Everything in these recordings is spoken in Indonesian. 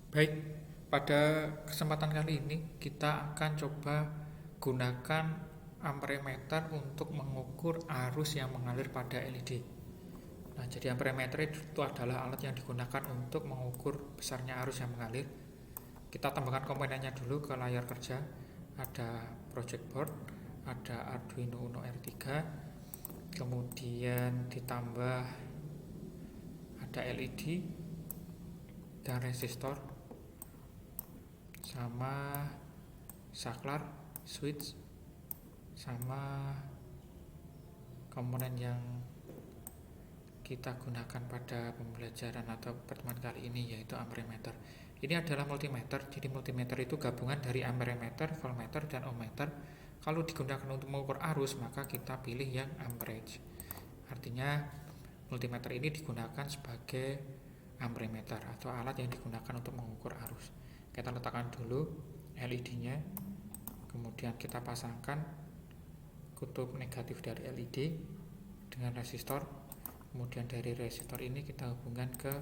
Baik, pada kesempatan kali ini kita akan coba gunakan amperemeter untuk mengukur arus yang mengalir pada LED. Nah, jadi amperemeter itu adalah alat yang digunakan untuk mengukur besarnya arus yang mengalir. Kita tambahkan komponennya dulu ke layar kerja. Ada project board, ada Arduino Uno R3, kemudian ditambah ada LED dan resistor sama saklar, switch, sama komponen yang kita gunakan pada pembelajaran atau pertemuan kali ini, yaitu amperemeter. Ini adalah multimeter, jadi multimeter itu gabungan dari amperemeter, voltmeter, dan ohmmeter. Kalau digunakan untuk mengukur arus, maka kita pilih yang amperage. Artinya multimeter ini digunakan sebagai amperemeter atau alat yang digunakan untuk mengukur arus. Kita letakkan dulu LED-nya, kemudian kita pasangkan kutub negatif dari LED dengan resistor. Kemudian dari resistor ini kita hubungkan ke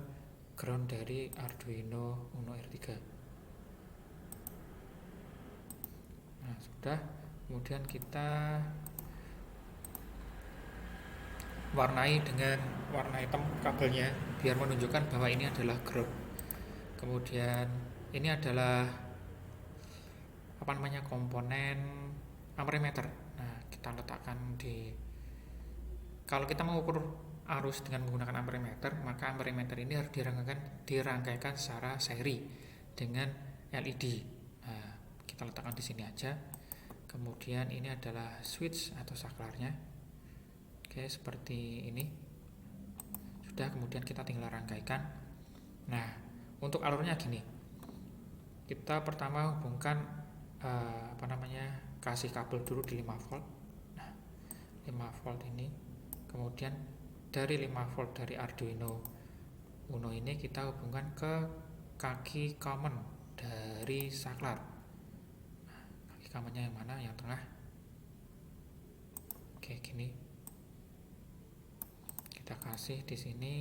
ground dari Arduino Uno R3. Nah, sudah. Kemudian kita warnai dengan warna hitam kabelnya biar menunjukkan bahwa ini adalah ground. Kemudian ini adalah komponen amperemeter. Nah, kita letakkan di, kalau kita mengukur arus dengan menggunakan amperemeter, maka amperemeter ini harus dirangkaikan secara seri dengan LED. Nah, kita letakkan di sini aja. Kemudian ini adalah switch atau saklarnya. Oke, seperti ini. Sudah, kemudian kita tinggal rangkaikan. Nah, untuk alurnya gini. Kita pertama hubungkan kasih kabel dulu di 5 volt. Nah, 5 volt ini. Kemudian dari 5 volt dari Arduino Uno ini kita hubungkan ke kaki common dari saklar. Nah, kaki commonnya yang mana? Yang tengah. Oke, gini. Kita kasih di sini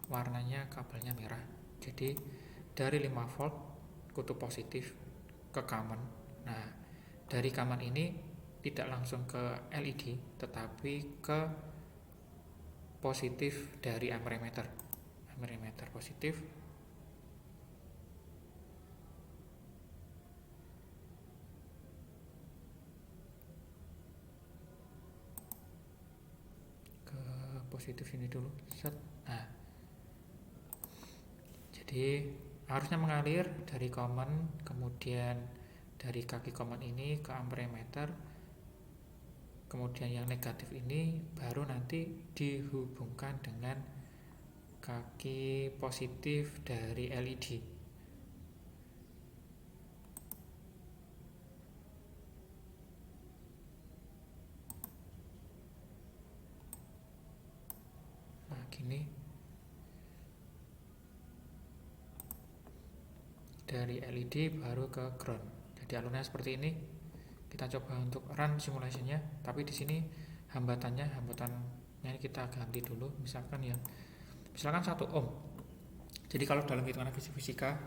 warnanya kabelnya merah. Jadi dari 5 volt kutub positif ke common. Nah, dari common ini tidak langsung ke LED, tetapi ke positif dari amperemeter. Amperemeter positif ke positif ini dulu. Set. Nah, jadi arusnya mengalir dari common, kemudian dari kaki common ini ke amperemeter, kemudian yang negatif ini baru nanti dihubungkan dengan kaki positif dari LED. Nah, gini. Dari LED baru ke ground. Jadi alurnya seperti ini. Kita coba untuk run simulasinya, tapi di sini hambatannya kita ganti dulu, misalkan 1 ohm. Jadi kalau dalam hitungan fisika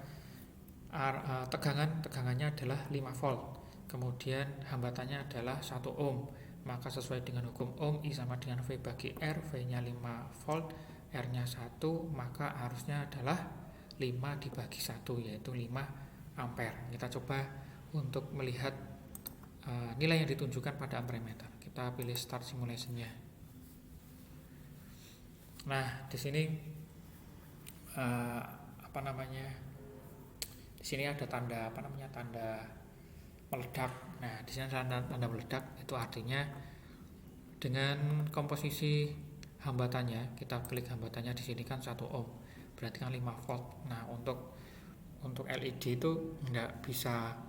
tegangannya adalah 5 volt, kemudian hambatannya adalah 1 ohm, maka sesuai dengan hukum ohm, I sama dengan V bagi R, V nya 5 volt, R nya 1, maka arusnya adalah 5 dibagi 1, yaitu 5 ampere. Kita coba untuk melihat nilai yang ditunjukkan pada amperemeter. Kita pilih start simulation-nya. Nah, di sini di sini ada tanda tanda meledak. Nah, di sini tanda meledak itu artinya dengan komposisi hambatannya, kita klik hambatannya di sini kan 1 ohm, berarti kan 5 volt. Nah, untuk LED itu nggak bisa,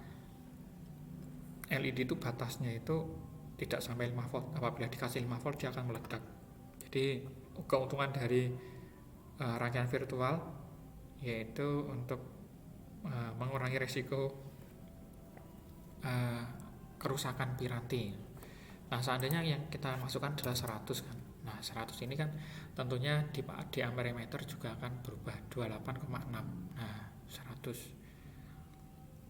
LED itu batasnya itu tidak sampai 5 volt. Apabila dikasih 5 volt dia akan meledak. Jadi keuntungan dari rangkaian virtual yaitu untuk mengurangi resiko kerusakan piranti. Nah, seandainya yang kita masukkan adalah 100 kan. Nah, 100 ini kan tentunya di amperemeter juga akan berubah 28,6. Nah, 100.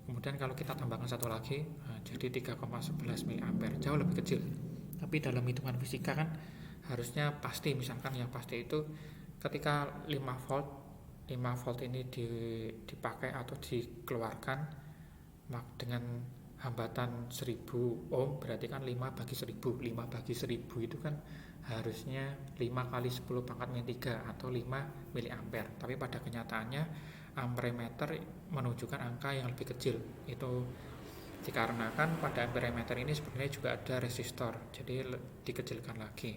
Kemudian kalau kita tambahkan satu lagi, jadi 3,11 mA, jauh lebih kecil. Tapi dalam hitungan fisika kan harusnya pasti, misalkan yang pasti itu ketika 5 volt ini dipakai atau dikeluarkan dengan hambatan 1000 ohm, berarti kan 5 bagi 1000. 5 bagi 1000 itu kan harusnya 5 kali 10 pangkat min 3 atau 5 mA. Tapi pada kenyataannya amperemeter menunjukkan angka yang lebih kecil. Itu dikarenakan pada amperemeter ini sebenarnya juga ada resistor, jadi dikecilkan lagi.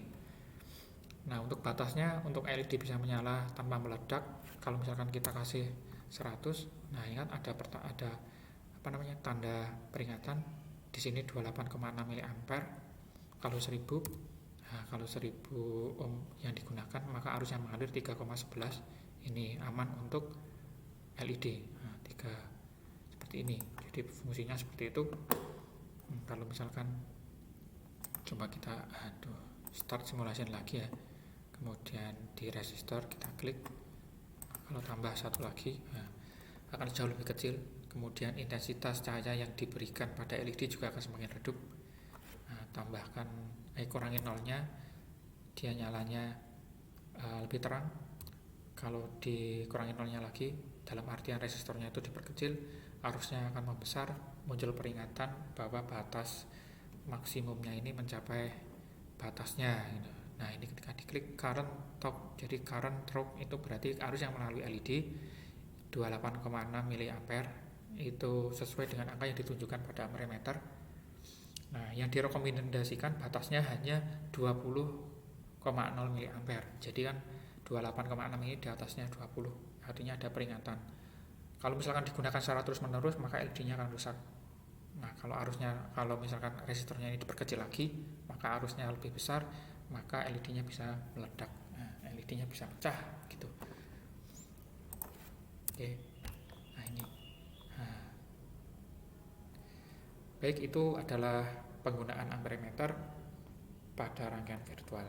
Nah, untuk batasnya, untuk LED bisa menyala tanpa meledak, kalau misalkan kita kasih 100, nah ingat ada tanda peringatan di sini 28,6 mA. Kalau 1000, nah kalau 1000 ohm yang digunakan, maka arus yang mengalir 3,11. Ini aman untuk LED. Nah, seperti ini. Jadi fungsinya seperti itu. Kalau misalkan coba kita start simulasi lagi ya. Kemudian di resistor kita klik. Kalau tambah satu lagi, akan jauh lebih kecil. Kemudian intensitas cahaya yang diberikan pada LED juga akan semakin redup. Tambahkan kurangi nolnya, dia nyalanya lebih terang. Kalau dikurangi nolnya lagi, dalam artian resistornya itu diperkecil, arusnya akan membesar, muncul peringatan bahwa batas maksimumnya ini mencapai batasnya gitu. Nah, ini ketika diklik current top, jadi current drop itu berarti arus yang melalui LED 28,6 mA, itu sesuai dengan angka yang ditunjukkan pada amperemeter. Nah, yang direkomendasikan batasnya hanya 20,0 mA. Jadi kan 28,6 ini di atasnya 20, artinya ada peringatan. Kalau misalkan digunakan secara terus menerus, maka LED-nya akan rusak. Nah, kalau misalkan resistornya ini diperkecil lagi, maka arusnya lebih besar, maka LED-nya bisa meledak. Nah, LED-nya bisa pecah gitu. Oke. Nah, ini. Baik, itu adalah penggunaan amperemeter pada rangkaian virtual.